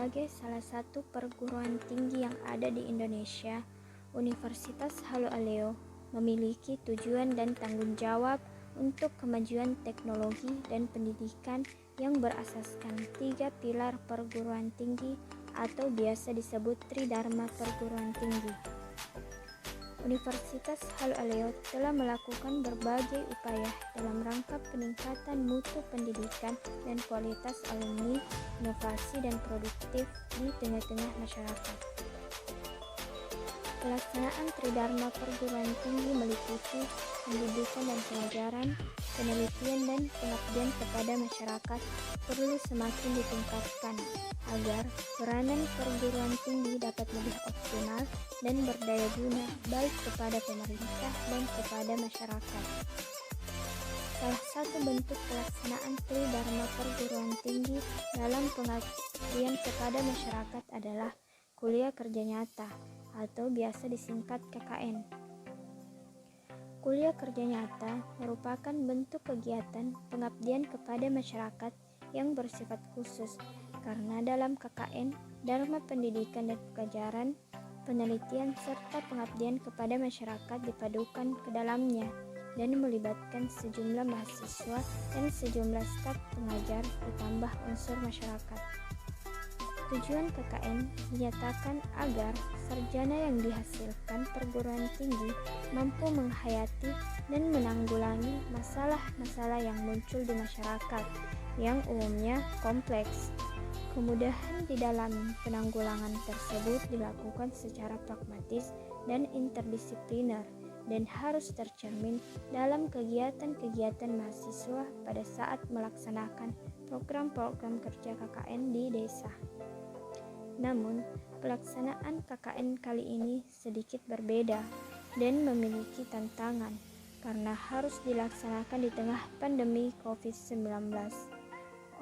sebagai salah satu perguruan tinggi yang ada di Indonesia, Universitas Halu Oleo memiliki tujuan dan tanggung jawab untuk kemajuan teknologi dan pendidikan yang berasaskan 3 pilar perguruan tinggi atau biasa disebut Tridharma Perguruan Tinggi. Universitas Halu Oleo telah melakukan berbagai upaya dalam rangka peningkatan mutu pendidikan dan kualitas alumni, inovasi dan produktif di tengah-tengah masyarakat. Pelaksanaan Tridharma Perguruan Tinggi meliputi pendidikan dan pengajaran, penelitian dan pengabdian kepada masyarakat perlu semakin ditingkatkan agar peranan perguruan tinggi dapat lebih optimal dan berdaya guna baik kepada pemerintah dan kepada masyarakat. Salah satu bentuk pelaksanaan Tridharma Perguruan Tinggi dalam pengabdian kepada masyarakat adalah kuliah kerja nyata atau biasa disingkat KKN. Kuliah kerja nyata merupakan bentuk kegiatan pengabdian kepada masyarakat yang bersifat khusus karena dalam KKN, Dharma pendidikan dan pengajaran, penelitian serta pengabdian kepada masyarakat dipadukan ke dalamnya dan melibatkan sejumlah mahasiswa dan sejumlah staf pengajar ditambah unsur masyarakat. Tujuan KKN dinyatakan agar sarjana yang dihasilkan perguruan tinggi mampu menghayati dan menanggulangi masalah-masalah yang muncul di masyarakat yang umumnya kompleks. Kemudahan di dalam penanggulangan tersebut dilakukan secara pragmatis dan interdisipliner dan harus tercermin dalam kegiatan-kegiatan mahasiswa pada saat melaksanakan program-program kerja KKN di desa. Namun, pelaksanaan KKN kali ini sedikit berbeda dan memiliki tantangan karena harus dilaksanakan di tengah pandemi COVID-19.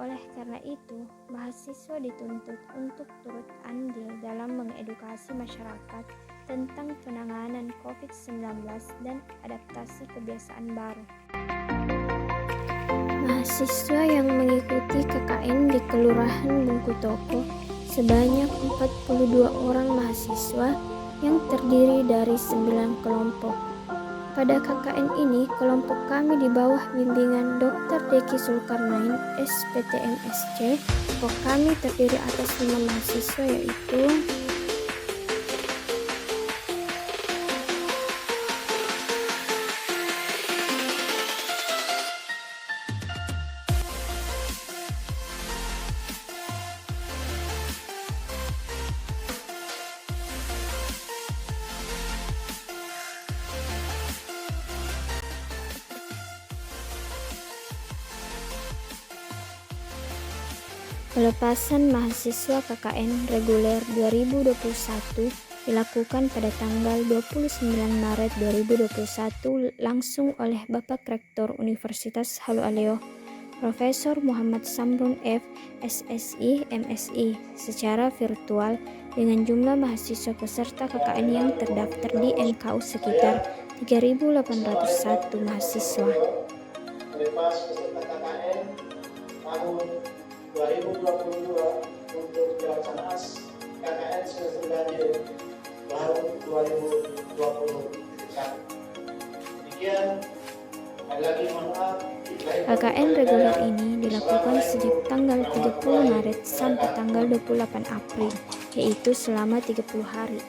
Oleh karena itu, mahasiswa dituntut untuk turut andil dalam mengedukasi masyarakat tentang penanganan COVID-19 dan adaptasi kebiasaan baru. Mahasiswa yang mengikuti KKN di Kelurahan Bungkutoko sebanyak 42 orang mahasiswa yang terdiri dari 9 kelompok. Pada KKN ini, kelompok kami di bawah bimbingan Dr. Deki Zulkarnain, SPTMSC. Kelompok kami terdiri atas 5 mahasiswa yaitu pelepasan mahasiswa KKN reguler 2021 dilakukan pada tanggal 29 Maret 2021 langsung oleh Bapak Rektor Universitas Halu Oleo, Profesor Muhammad Samrun F. SSI, MSI, secara virtual dengan jumlah mahasiswa peserta KKN yang terdaftar di MKU sekitar 3.801 mahasiswa. Melepas peserta KKN tahun 2022 untuk pelaksanaan KKN semester ganjil tahun 2021. Demikian, lagi mohon maaf. KKN reguler ini dilakukan sejak tanggal 30 Maret sampai tanggal 28 April, yaitu selama 30 hari.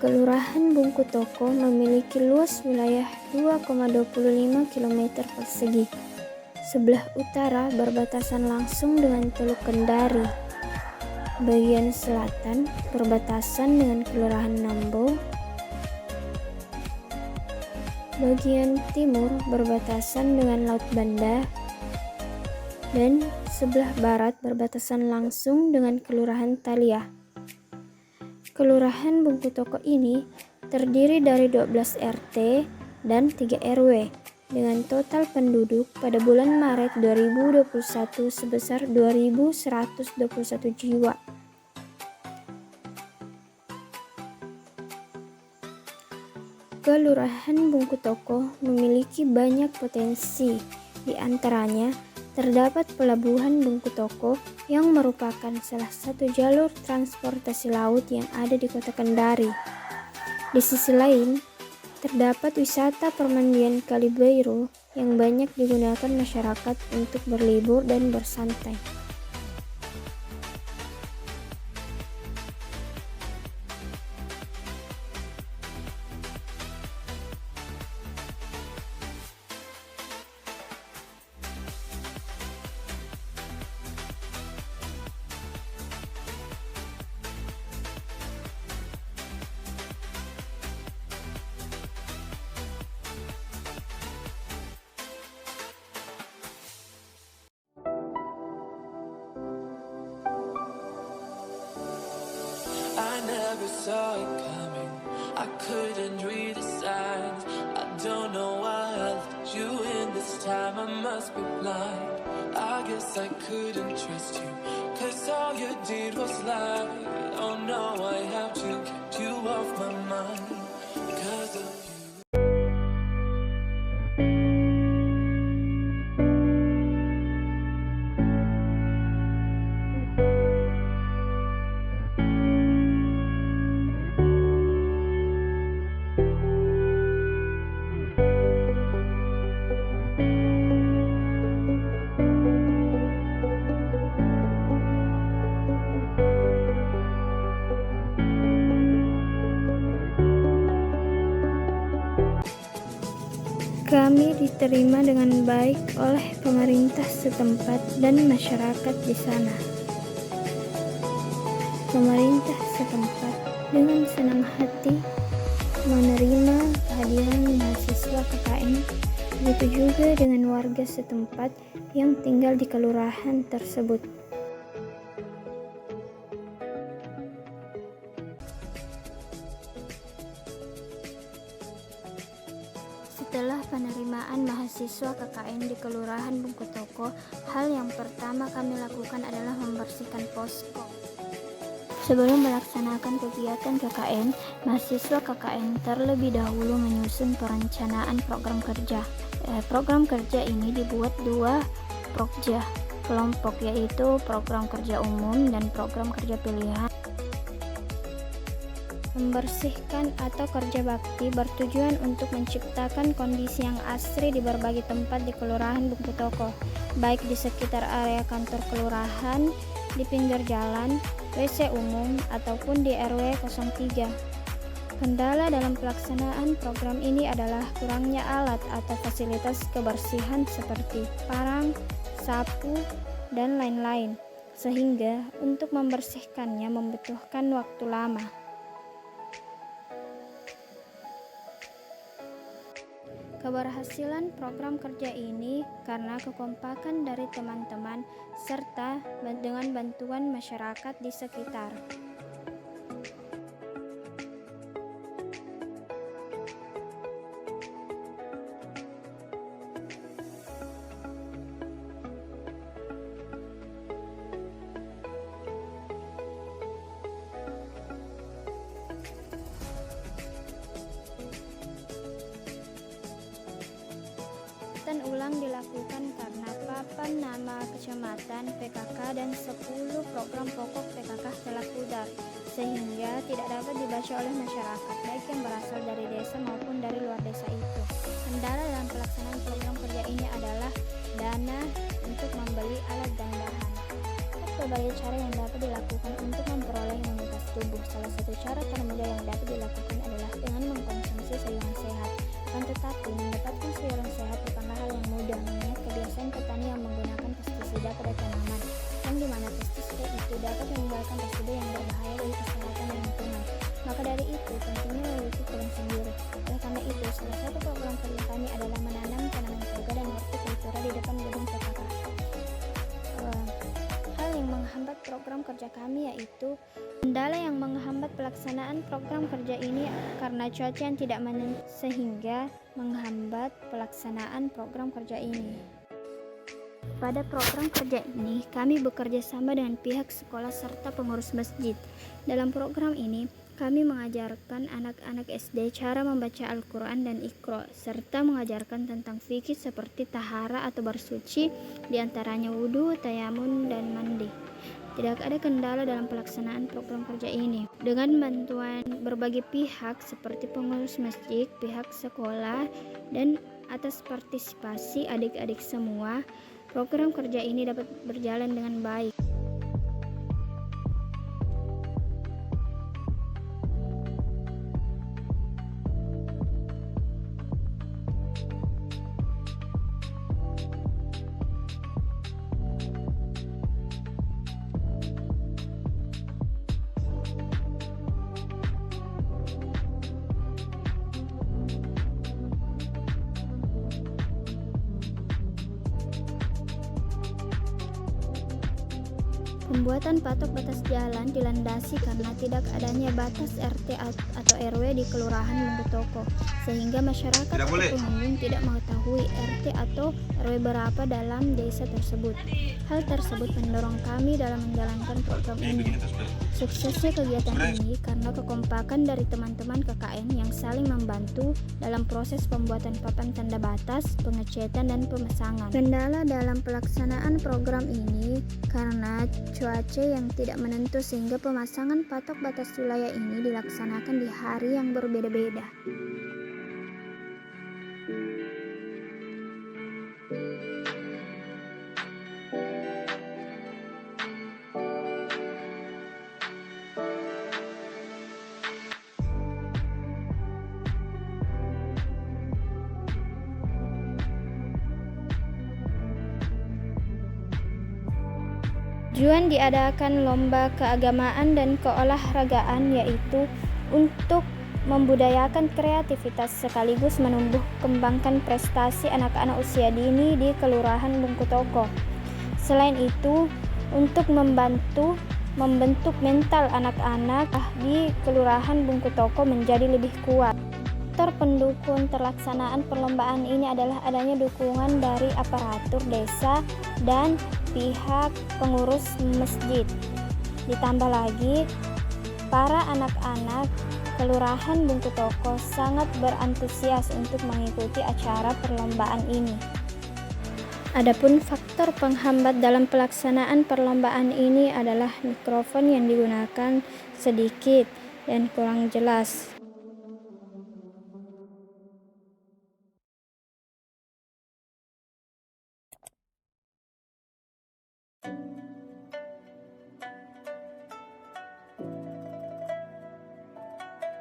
Kelurahan Bungkutoko memiliki luas wilayah 2,25 km persegi. Sebelah utara berbatasan langsung dengan Teluk Kendari. Bagian selatan berbatasan dengan Kelurahan Nambo. Bagian timur berbatasan dengan Laut Banda. Dan sebelah barat berbatasan langsung dengan Kelurahan Taliah. Kelurahan Bungku Toko ini terdiri dari 12 RT dan 3 RW dengan total penduduk pada bulan Maret 2021 sebesar 2.121 jiwa. Kelurahan Bungku Toko memiliki banyak potensi, di antaranya terdapat Pelabuhan Bungku Toko yang merupakan salah satu jalur transportasi laut yang ada di Kota Kendari. Di sisi lain, terdapat wisata permandian Kalibeiro yang banyak digunakan masyarakat untuk berlibur dan bersantai. I never saw it coming, I couldn't read the signs. I don't know why I let you in this time, I must be blind. I guess I couldn't trust you, cause all you did was lie. Oh no, I have to keep you off my mind because of you. Kami diterima dengan baik oleh pemerintah setempat dan masyarakat di sana. Pemerintah setempat dengan senang hati menerima kehadiran mahasiswa KKN, begitu juga dengan warga setempat yang tinggal di kelurahan tersebut. Setelah penerimaan mahasiswa KKN di Kelurahan Bungku Toko, hal yang pertama kami lakukan adalah membersihkan posko. Sebelum melaksanakan kegiatan KKN, mahasiswa KKN terlebih dahulu menyusun perencanaan program kerja. Program kerja ini dibuat dua prokja kelompok, yaitu program kerja umum dan program kerja pilihan. Membersihkan atau kerja bakti bertujuan untuk menciptakan kondisi yang asri di berbagai tempat di Kelurahan Bungku Toko, baik di sekitar area kantor kelurahan, di pinggir jalan, WC umum, ataupun di RW 03. Kendala dalam pelaksanaan program ini adalah kurangnya alat atau fasilitas kebersihan seperti parang, sapu, dan lain-lain, sehingga untuk membersihkannya membutuhkan waktu lama. Keberhasilan program kerja ini karena kekompakan dari teman-teman serta dengan bantuan masyarakat di sekitar. Ulang dilakukan karena papan nama kecamatan, PKK, dan 10 program pokok PKK telah pudar, sehingga tidak dapat dibaca oleh masyarakat, baik yang berasal dari desa maupun dari luar desa itu. Kendala dalam pelaksanaan program kerja ini adalah dana untuk membeli alat dan bahan. Berbagai cara yang dapat dilakukan untuk memperoleh imunitas tubuh. Salah satu cara termudah yang dapat dilakukan adalah dengan mengkonsumsi sayuran sehat. Akan tetapi, mendapatkan sayuran sehat bukanlah hal yang mudah, mengingat kebiasaan petani yang menggunakan pestisida pada tanaman, yang dimana pestisida itu dapat meninggalkan residu yang berbahaya bagi kesehatan dan lingkungan. Maka dari itu, pentingnya memiliki kebun sendiri. Oleh karena itu, salah satu program kerja kami adalah menanam tanaman toga dan hortikultura di depan gedung PKK. Hal yang menghambat program kerja kerja kami yaitu kendala yang menghambat pelaksanaan program kerja ini karena cuaca yang tidak menentu sehingga menghambat pelaksanaan program kerja ini. Pada program kerja ini, kami bekerja sama dengan pihak sekolah serta pengurus masjid. Dalam program ini, kami mengajarkan anak-anak SD cara membaca Al-Quran dan Iqra, serta mengajarkan tentang fikih seperti tahara atau bersuci, diantaranya wudhu, tayamun, dan mandi. Tidak ada kendala dalam pelaksanaan program kerja ini. Dengan bantuan berbagai pihak seperti pengurus masjid, pihak sekolah, dan atas partisipasi adik-adik semua, program kerja ini dapat berjalan dengan baik. Pembuatan patok batas jalan dilandasi karena tidak adanya batas RT atau RW di Kelurahan Bungkutoko, sehingga masyarakat atau pengunjung tidak mengetahui RT atau RW berapa dalam desa tersebut. Hal tersebut mendorong kami dalam menjalankan program ini. Suksesnya kegiatan ini karena kekompakan dari teman-teman KKN yang saling membantu dalam proses pembuatan papan tanda batas, pengecetan, dan pemasangan. Kendala dalam pelaksanaan program ini karena cuaca yang tidak menentu sehingga pemasangan patok batas wilayah ini dilaksanakan di hari yang berbeda-beda. Tujuan diadakan lomba keagamaan dan keolahragaan yaitu untuk membudayakan kreativitas sekaligus menumbuh kembangkan prestasi anak-anak usia dini di Kelurahan Bungkutoko. Selain itu, untuk membentuk mental anak-anak di Kelurahan Bungkutoko menjadi lebih kuat. Faktor pendukung terlaksanaan perlombaan ini adalah adanya dukungan dari aparatur desa dan pihak pengurus masjid. Ditambah lagi, para anak-anak Kelurahan Bungkutoko sangat berantusias untuk mengikuti acara perlombaan ini. Adapun faktor penghambat dalam pelaksanaan perlombaan ini adalah mikrofon yang digunakan sedikit dan kurang jelas.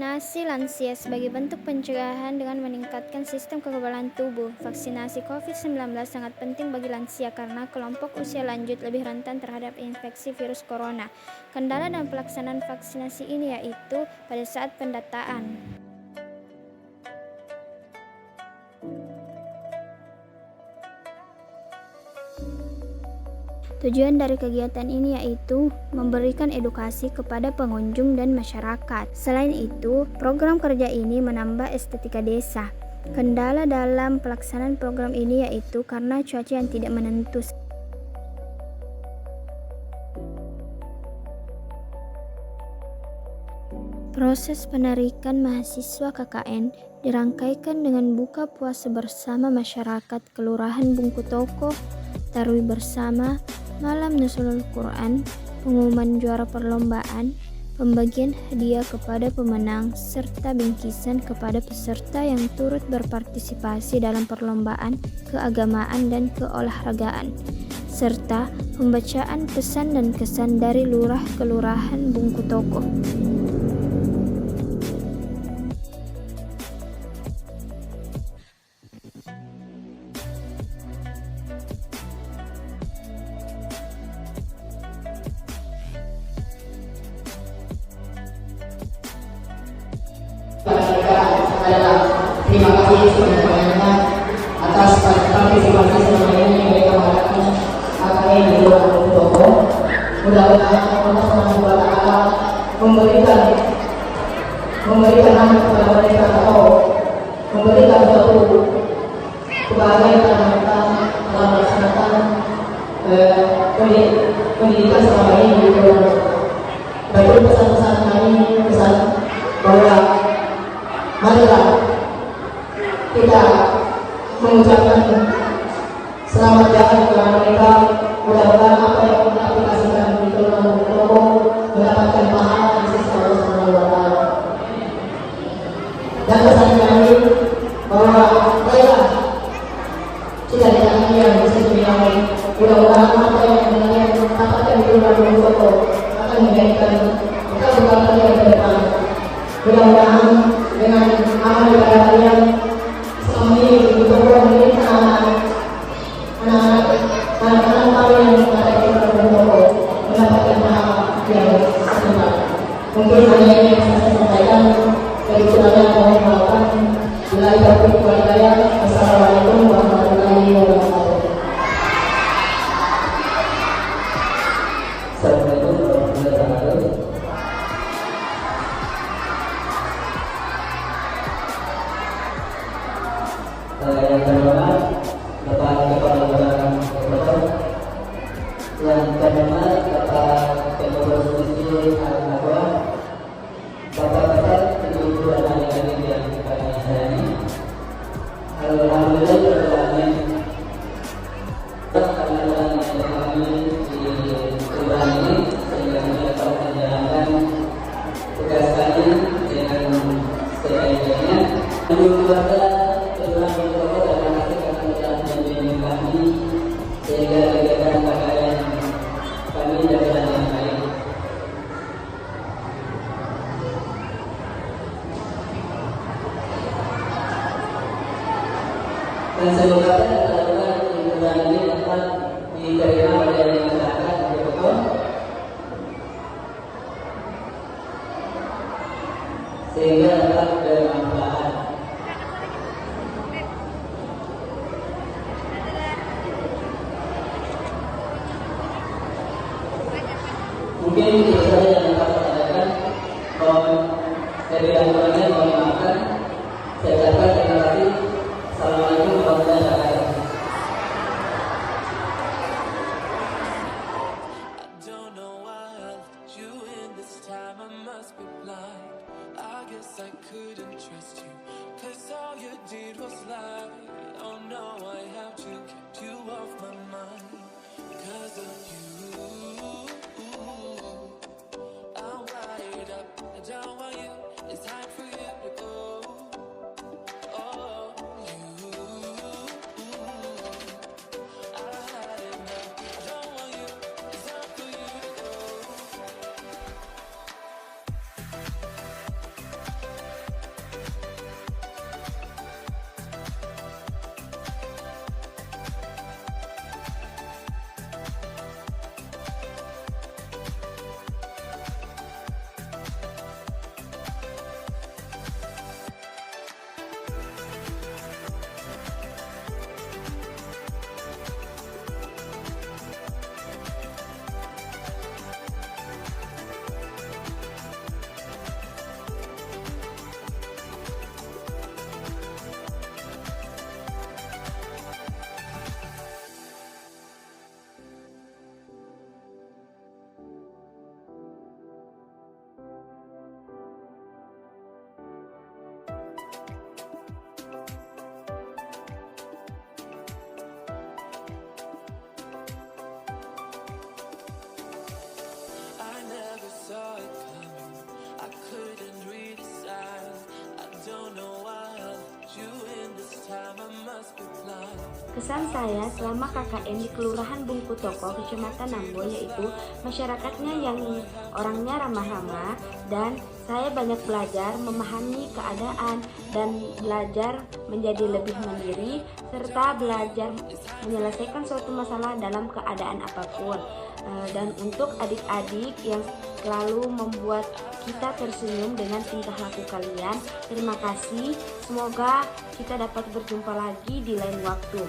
Vaksinasi lansia sebagai bentuk pencegahan dengan meningkatkan sistem kekebalan tubuh. Vaksinasi COVID-19 sangat penting bagi lansia karena kelompok usia lanjut lebih rentan terhadap infeksi virus corona. Kendala dalam pelaksanaan vaksinasi ini yaitu pada saat pendataan. Tujuan dari kegiatan ini yaitu memberikan edukasi kepada pengunjung dan masyarakat. Selain itu, program kerja ini menambah estetika desa. Kendala dalam pelaksanaan program ini yaitu karena cuaca yang tidak menentu. Proses penarikan mahasiswa KKN dirangkaikan dengan buka puasa bersama masyarakat Kelurahan Bungkutoko, tarawih bersama, malam Nuzulul Quran, pengumuman juara perlombaan, pembagian hadiah kepada pemenang, serta bingkisan kepada peserta yang turut berpartisipasi dalam perlombaan keagamaan dan keolahragaan, serta pembacaan pesan dan kesan dari Lurah Kelurahan Bungkutoko. Terima kasih sebanyak-banyaknya atas partisipasi semuanya yang mereka harapkan akan di Kelurahan Bungkutoko. Mudah-mudahan mengucapkan selamat jalan kepada mereka. Mudah-mudahan apa yang kita aplikasikan di Kelurahan Bungku Toko mendapatkan pahala di sisi Allah Subhanahu wa Ta'ala. Dan pesan kami bahwa mereka tidak hanya yang bisa dibilang. Mudah-mudahan apa yang sebenarnya dapatkan di Kelurahan Bungku Toko akan menjadikan kita berkata yang ke depan. Mudah-mudahan dengan amal ibadah kalian selama ini Bungku Toko menginginkan anak-anak kalian yang ada di Kelurahan Bungku Toko mendapatkan pahala yang sebentar. Mungkin hanya ini yang saya sampaikan. Dari kurangnya mohon maafkan. Bila itu walhidayah. Wassalamualaikum warahmatullahi wabarakatuh. Assalamualaikum warahmatullahi wabarakatuh. Yang terhormat Bapak Kepala Kelurahan Bungku, yang terhormat Bapak Pengurus Masjid Al-Aqsa, Bapak-bapak, ibu-ibu dan adik-adik yang kami sayangi. Alhamdulillah berdoanya karena kami di kelurahan ini sehingga kami dapat menjalankan tugas kami dengan sebaik-baiknya. Keluarga Kelurahan Bungku Toko dan kasih akan telah membimbing kami sehingga kegiatan KKN kami berjalan dengan baik. Dan semoga kelurahan ini dapat diterima oleh masyarakat Bungku Toko sehingga dapat bermanfaat. Mungkin itu saja yang dapat saya sampaikan. Dari yang kurangnya mohon maafkan. Saya ucapkan terima kasih. Assalamualaikum warahmatullahi wabarakatuh. I don't know why I let you in this time. I must be blind. I guess I couldn't trust you, 'cause all you did was lie. Oh no, I have to keep you off my mind. 'Cause of you, I'm wired up. I don't want you. It's time for you to go. Oh, you, I had enough. I don't want you. It's time for you to go. Kesan saya selama KKN di Kelurahan Bungku Toko, Kecamatan Nambo, yaitu masyarakatnya yang orangnya ramah-ramah, dan saya banyak belajar memahami keadaan dan belajar menjadi lebih mandiri serta belajar menyelesaikan suatu masalah dalam keadaan apapun. Dan untuk adik-adik yang selalu membuat kita tersenyum dengan tingkah laku kalian, terima kasih. Semoga kita dapat berjumpa lagi di lain waktu.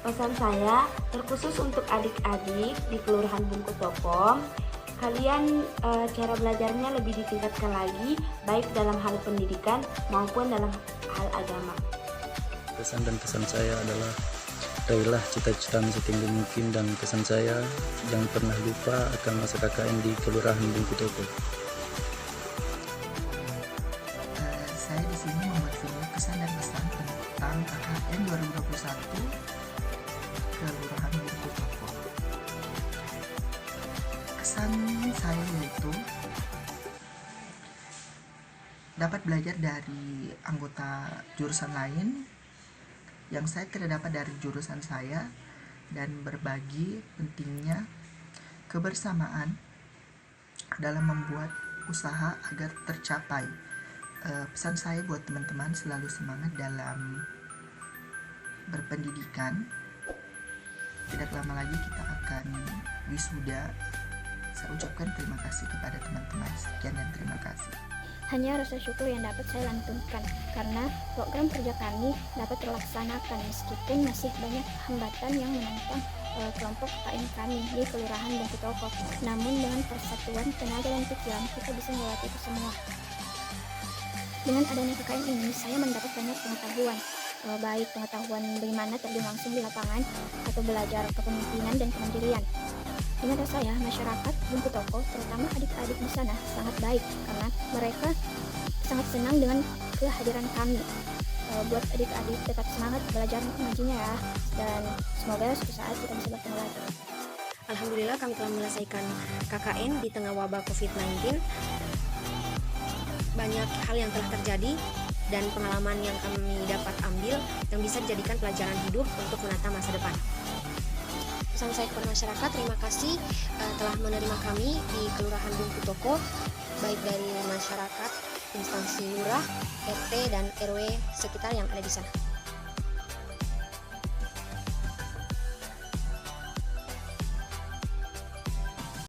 Pesan saya terkhusus untuk adik-adik di Kelurahan Bungku Toko, kalian cara belajarnya lebih ditingkatkan lagi, baik dalam hal pendidikan maupun dalam hal agama. Pesan dan kesan saya adalah raihlah cita-citamu setinggi mungkin, dan kesan saya jangan pernah lupa akan masa KKN di Kelurahan Bungku Toko. Saya di sini membuat video kesan dan pesan tentang KKN 2021 1, Kelurahan Bungku Toko. Kesan saya yaitu dapat belajar dari anggota jurusan lain yang saya tidak dapat dari jurusan saya, dan berbagi pentingnya kebersamaan dalam membuat usaha agar tercapai. Pesan saya buat teman-teman, selalu semangat dalam berpendidikan. Tidak lama lagi kita akan wisuda. Saya ucapkan terima kasih kepada teman-teman. Sekian dan terima kasih. Hanya rasa syukur yang dapat saya lantunkan karena program kerja kami dapat terlaksanakan meskipun masih banyak hambatan yang menentang kelompok KKN kami di Kelurahan Bungku Toko. Namun dengan persatuan tenaga dan pikiran kita bisa melewati itu semua. Dengan adanya KKN ini saya mendapat banyak pengetahuan, baik pengetahuan bagaimana terjun langsung di lapangan atau belajar kepemimpinan dan kemandirian. Di mata saya, masyarakat Bungku Toko, terutama adik-adik di sana, sangat baik karena mereka sangat senang dengan kehadiran kami. Buat adik-adik tetap semangat belajar mengajinya ya, dan semoga suatu saat kita bisa bertemu lagi. Alhamdulillah kami telah menyelesaikan KKN di tengah wabah COVID-19. Banyak hal yang telah terjadi dan pengalaman yang kami dapat ambil yang bisa dijadikan pelajaran hidup untuk menata masa depan. Pesan saya kepada masyarakat, terima kasih telah menerima kami di Kelurahan Bungku Toko, baik dari masyarakat, instansi lurah, RT, dan RW sekitar yang ada di sana.